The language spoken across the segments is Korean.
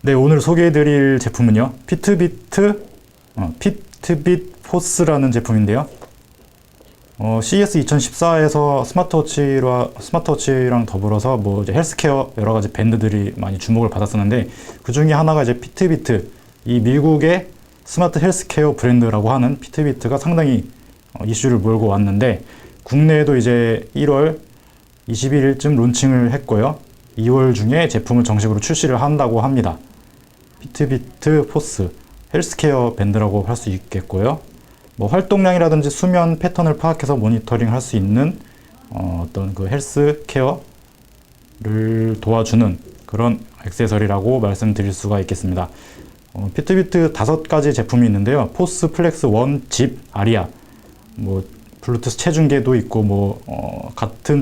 네, 오늘 소개해드릴 제품은요, 피트빗 포스라는 제품인데요. CES 2014에서 스마트워치랑 더불어서 뭐 이제 헬스케어 여러 가지 밴드들이 많이 주목을 받았었는데, 그 중에 하나가 이제 피트비트, 이 미국의 스마트 헬스케어 브랜드라고 하는 피트비트가 상당히 이슈를 몰고 왔는데, 국내에도 이제 1월 21일쯤 론칭을 했고요. 2월 중에 제품을 정식으로 출시를 한다고 합니다. 피트비트 포스 헬스케어 밴드라고 할 수 있겠고요. 뭐 활동량이라든지 수면 패턴을 파악해서 모니터링 할 수 있는 어떤 그 헬스케어를 도와주는 그런 액세서리라고 말씀드릴 수가 있겠습니다. 피트비트 5가지 제품이 있는데요. 포스 플렉스 1 집 아리아, 뭐 블루투스 체중계도 있고, 뭐 같은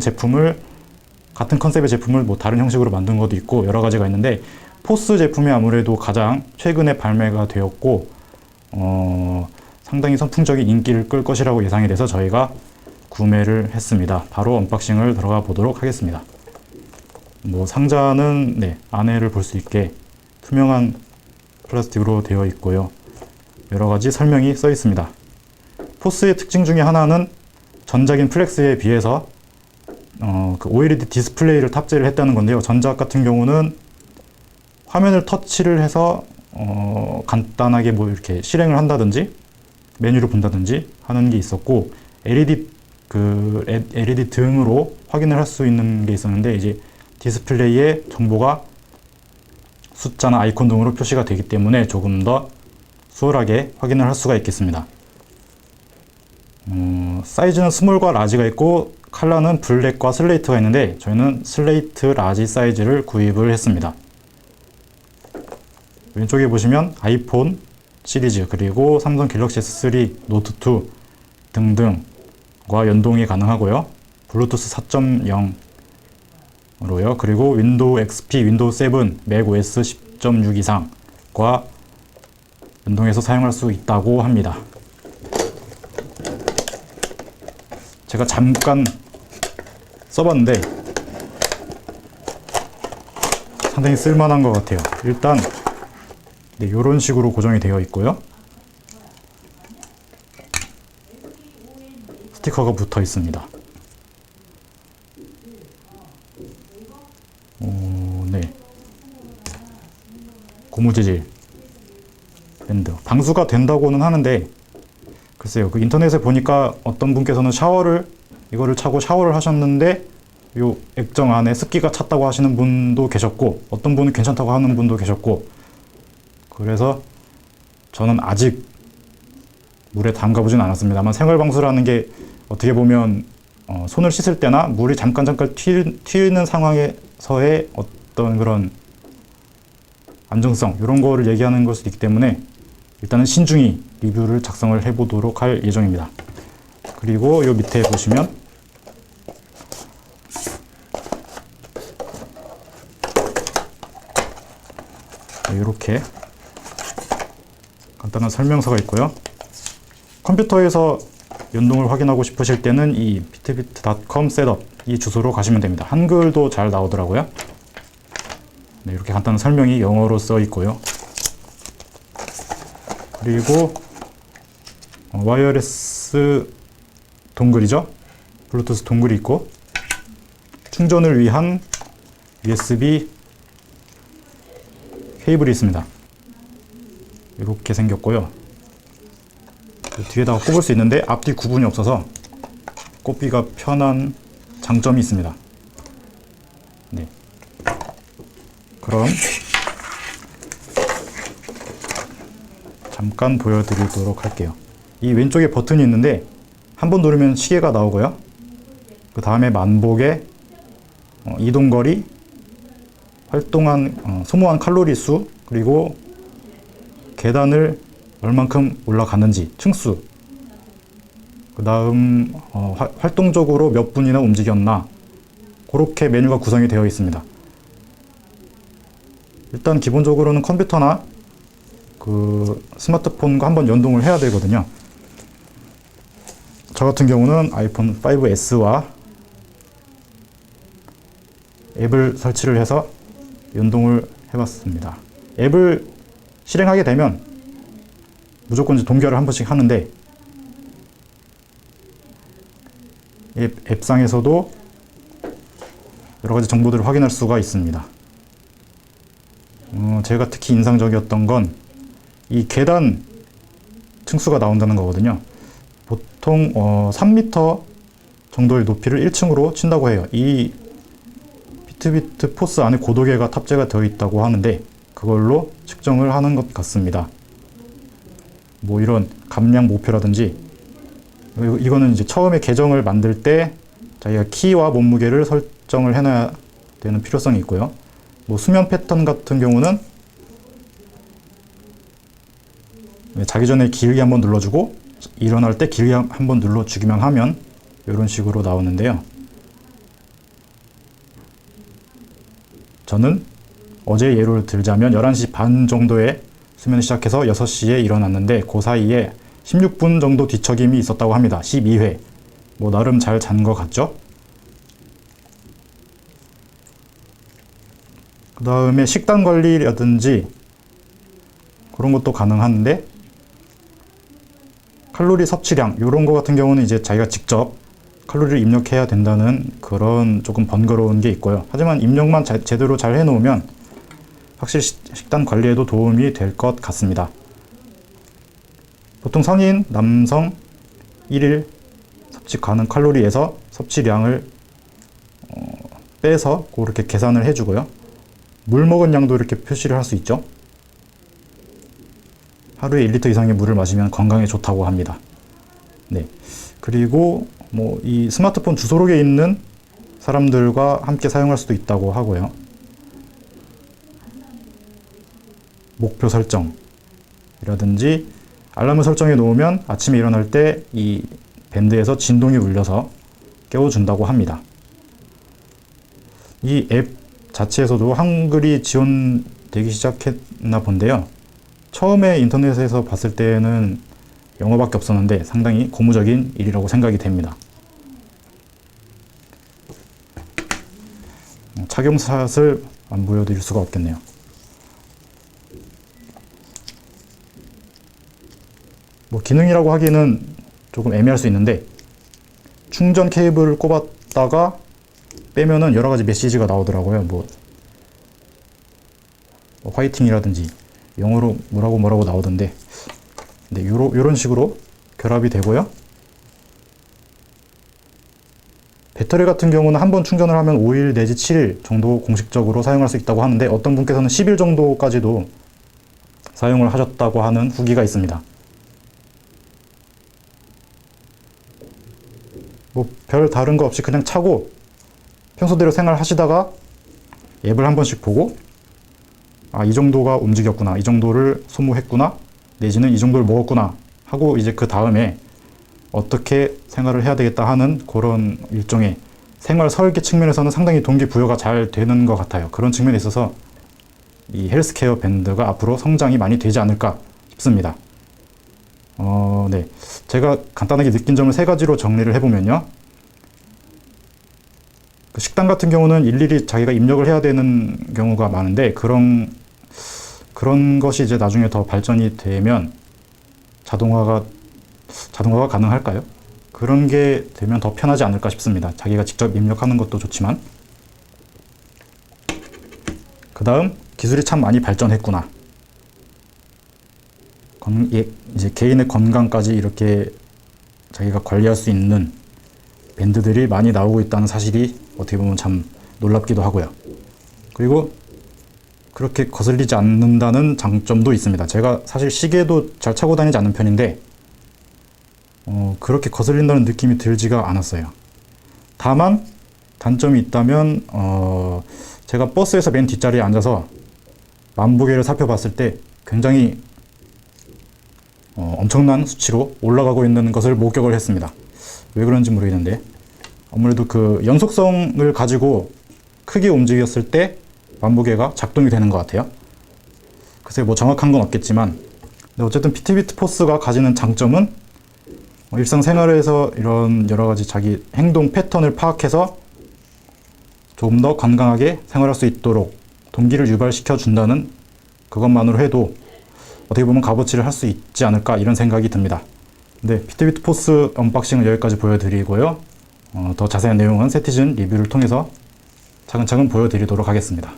컨셉의 제품을 뭐 다른 형식으로 만든 것도 있고 여러 가지가 있는데, 포스 제품이 아무래도 가장 최근에 발매가 되었고 상당히 선풍적인 인기를 끌 것이라고 예상이 돼서 저희가 구매를 했습니다. 바로 언박싱을 들어가 보도록 하겠습니다. 뭐 상자는 안에를 볼 수 있게 투명한 플라스틱으로 되어 있고요. 여러 가지 설명이 써 있습니다. 포스의 특징 중에 하나는 전작인 플렉스에 비해서 그 OLED 디스플레이를 탑재를 했다는 건데요. 전작 같은 경우는 화면을 터치를 해서 간단하게 뭐 이렇게 실행을 한다든지 메뉴를 본다든지 하는 게 있었고, LED 등으로 확인을 할 수 있는 게 있었는데, 이제 디스플레이에 정보가 숫자나 아이콘 등으로 표시가 되기 때문에 조금 더 수월하게 확인을 할 수가 있겠습니다. 사이즈는 스몰과 라지가 있고, 컬러는 블랙과 슬레이트가 있는데 저희는 슬레이트 라지 사이즈를 구입을 했습니다. 왼쪽에 보시면 아이폰 시리즈, 그리고 삼성 갤럭시 S3, 노트2 등등과 연동이 가능하고요. 블루투스 4.0으로요. 그리고 윈도우 XP, 윈도우 7, 맥OS 10.6 이상과 연동해서 사용할 수 있다고 합니다. 제가 잠깐 써봤는데 상당히 쓸만한 것 같아요. 일단 이런 식으로 고정이 되어 있고요. 스티커가 붙어 있습니다. 고무재질 밴드. 방수가 된다고는 하는데, 글쎄요, 그 인터넷에 보니까 어떤 분께서는 이거를 차고 샤워를 하셨는데 요 액정 안에 습기가 찼다고 하시는 분도 계셨고, 어떤 분은 괜찮다고 하는 분도 계셨고, 그래서 저는 아직 물에 담가보진 않았습니다만, 생활방수라는 게 어떻게 보면 손을 씻을 때나 물이 잠깐 튀는 상황에서의 어떤 그런 안정성, 이런 거를 얘기하는 걸 수도 있기 때문에 일단은 신중히 리뷰를 작성을 해보도록 할 예정입니다. 그리고 요 밑에 보시면 이렇게 간단한 설명서가 있고요. 컴퓨터에서 연동을 확인하고 싶으실 때는 이 fitbit.com 셋업 이 주소로 가시면 됩니다. 한글도 잘 나오더라고요. 이렇게 간단한 설명이 영어로 써 있고요. 그리고 와이어레스 동글이죠. 블루투스 동글이 있고, 충전을 위한 USB 케이블이 있습니다. 이렇게 생겼고요. 뒤에다가 꼽을 수 있는데 앞뒤 구분이 없어서 꼽기가 편한 장점이 있습니다. 그럼 잠깐 보여드리도록 할게요. 이 왼쪽에 버튼이 있는데 한 번 누르면 시계가 나오고요. 그 다음에 만복의 이동거리, 소모한 칼로리 수, 그리고 계단을 얼만큼 올라갔는지 층수, 그 다음 활동적으로 몇 분이나 움직였나, 그렇게 메뉴가 구성이 되어 있습니다. 일단 기본적으로는 컴퓨터나 그 스마트폰과 한번 연동을 해야 되거든요. 저 같은 경우는 아이폰 5S와 앱을 설치를 해서 연동을 해봤습니다. 앱을 실행하게 되면 무조건 이제 동기화를 한 번씩 하는데, 앱상에서도 여러 가지 정보들을 확인할 수가 있습니다. 제가 특히 인상적이었던 건 이 계단 층수가 나온다는 거거든요. 보통 3m 정도의 높이를 1층으로 친다고 해요. 이 피트비트 포스 안에 고도계가 탑재가 되어 있다고 하는데 그걸로 측정을 하는 것 같습니다. 뭐 이런 감량 목표라든지, 이거는 이제 처음에 계정을 만들 때 자기가 키와 몸무게를 설정을 해놔야 되는 필요성이 있고요. 뭐 수면 패턴 같은 경우는 자기 전에 길게 한번 눌러주고 일어날 때 길게 한번 눌러주기만 하면 이런 식으로 나오는데요. 저는 어제 예를 들자면 11시 반 정도에 수면을 시작해서 6시에 일어났는데 그 사이에 16분 정도 뒤척임이 있었다고 합니다. 12회. 뭐 나름 잘 잔 것 같죠? 그 다음에 식단 관리라든지 그런 것도 가능한데, 칼로리 섭취량 이런 거 같은 경우는 이제 자기가 직접 칼로리를 입력해야 된다는 그런 조금 번거로운 게 있고요. 하지만 입력만 제대로 잘 해놓으면 확실히 식단 관리에도 도움이 될 것 같습니다. 보통 성인, 남성 1일 섭취 가능 칼로리에서 섭취량을 빼서 그렇게 계산을 해주고요. 물 먹은 양도 이렇게 표시를 할 수 있죠. 하루에 1리터 이상의 물을 마시면 건강에 좋다고 합니다. 네. 그리고 뭐 이 스마트폰 주소록에 있는 사람들과 함께 사용할 수도 있다고 하고요. 목표 설정이라든지 알람을 설정해 놓으면 아침에 일어날 때 이 밴드에서 진동이 울려서 깨워준다고 합니다. 이 앱 자체에서도 한글이 지원되기 시작했나 본데요. 처음에 인터넷에서 봤을 때는 영어밖에 없었는데 상당히 고무적인 일이라고 생각이 됩니다. 착용샷을 안 보여드릴 수가 없겠네요. 뭐 기능이라고 하기는 조금 애매할 수 있는데, 충전 케이블을 꼽았다가 빼면은 여러 가지 메시지가 나오더라고요. 뭐 화이팅이라든지 영어로 뭐라고 나오던데, 네, 요런 식으로 결합이 되고요. 배터리 같은 경우는 한번 충전을 하면 5일 내지 7일 정도 공식적으로 사용할 수 있다고 하는데, 어떤 분께서는 10일 정도까지도 사용을 하셨다고 하는 후기가 있습니다. 뭐 별 다른 거 없이 그냥 차고 평소대로 생활하시다가 앱을 한 번씩 보고, 아, 이 정도가 움직였구나, 이 정도를 소모했구나, 내지는 이 정도를 먹었구나 하고 이제 그 다음에 어떻게 생활을 해야 되겠다 하는 그런 일종의 생활 설계 측면에서는 상당히 동기부여가 잘 되는 것 같아요. 그런 측면에 있어서 이 헬스케어 밴드가 앞으로 성장이 많이 되지 않을까 싶습니다. 네. 제가 간단하게 느낀 점을 3가지로 정리를 해보면요. 그 식단 같은 경우는 일일이 자기가 입력을 해야 되는 경우가 많은데, 그런 것이 이제 나중에 더 발전이 되면 자동화가 가능할까요? 그런 게 되면 더 편하지 않을까 싶습니다. 자기가 직접 입력하는 것도 좋지만. 그 다음, 기술이 참 많이 발전했구나. 이제 개인의 건강까지 이렇게 자기가 관리할 수 있는 밴드들이 많이 나오고 있다는 사실이 어떻게 보면 참 놀랍기도 하고요. 그리고 그렇게 거슬리지 않는다는 장점도 있습니다. 제가 사실 시계도 잘 차고 다니지 않는 편인데 그렇게 거슬린다는 느낌이 들지가 않았어요. 다만 단점이 있다면 제가 버스에서 맨 뒷자리에 앉아서 만보계를 살펴봤을 때 굉장히 엄청난 수치로 올라가고 있는 것을 목격을 했습니다. 왜 그런지 모르겠는데, 아무래도 그 연속성을 가지고 크게 움직였을 때 만보계가 작동이 되는 것 같아요. 글쎄 뭐 정확한 건 없겠지만, 근데 어쨌든 피트비트 포스가 가지는 장점은 일상생활에서 이런 여러 가지 자기 행동 패턴을 파악해서 조금 더 건강하게 생활할 수 있도록 동기를 유발시켜 준다는 그것만으로 해도 어떻게 보면 값어치를 할 수 있지 않을까 이런 생각이 듭니다. 네, 피트비트 포스 언박싱을 여기까지 보여드리고요. 더 자세한 내용은 세티즌 리뷰를 통해서 차근차근 보여드리도록 하겠습니다.